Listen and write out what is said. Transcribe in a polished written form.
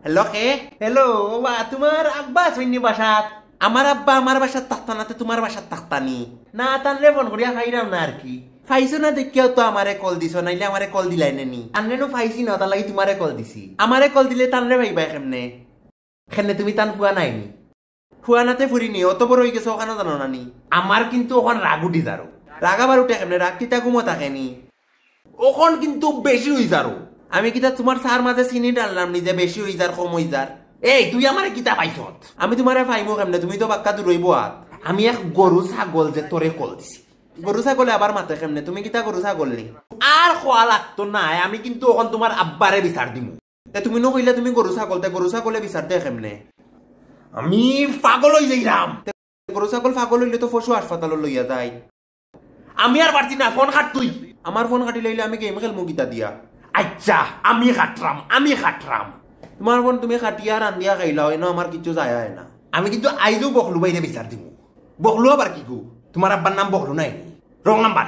hello কে hello বা তোমার আব্বা আসেননি বাসাত আমার আব্বা আমার বাসাত থাকতানাতে তোমার বাসাত থাকতানি না তানরে ফোন করিয়া খাইরাম না আর কি ফাইছো না দেখিও তো আমারে কল দিছো নাইলে আমারে কল দিলাই নেনি আনরেনো ফাইছি না তার লাগি তোমারে কল দিছি আমারে কল দিলে তানরে ভাইবা কেমনে খেনে তুমি তান ফুয়া নাইনি ফুয়ানাতে ফুরিনি অত বড় হয়ে গেছে ওখানে জানো নানি আমার কিন্তু ওখান রাগ উঠি যারো রাগাবার উঠে কেমনে রাগ কিতা ঘুমো থাকেনি ওখন কিন্তু বেশি হই যারো আমি কিতা তোমার সার মাঝে চিনি ডাললাম নি যে বেশি হই যার কম হই যার এই তুই আমারে কিতা পাইছত আমি তোমারে পাইমো কেমনে তুমি তো বাক্কা দূর রইব আর আমি এক গরু ছাগল যে তোরে কল দিছি গরু ছাগলে আবার মাতে কেমনে তুমি কিতা গরু ছাগল নি আর খোয়া লাগতো না আমি কিন্তু ওখান তোমার আব্বারে বিচার দিমু তুমি নকইলে তুমি গরু ছাগলে বিচার দে কেমনে আমি পাগল হই যাইরাম গরু ছাগল পাগল হইলে তো পশু হাসপাতালে লইয়া যায় আমি আর পারছি না ফোন কাট তুই আমার ফোন কাটি লইলে আমি গেম খেলমু কিতা দিয়া আচ্ছা আমি খাটরাম তোমার ফোন তুমি খাটিয়া রান্দিয়া খাইলা হয় না আমার কিছু যায় না আমি কিন্তু আইজও বকলু বাইরে বিচার দিব বকলু আবার কি কু তোমার আব্বার নাম বকলু নাই রং নাম্বার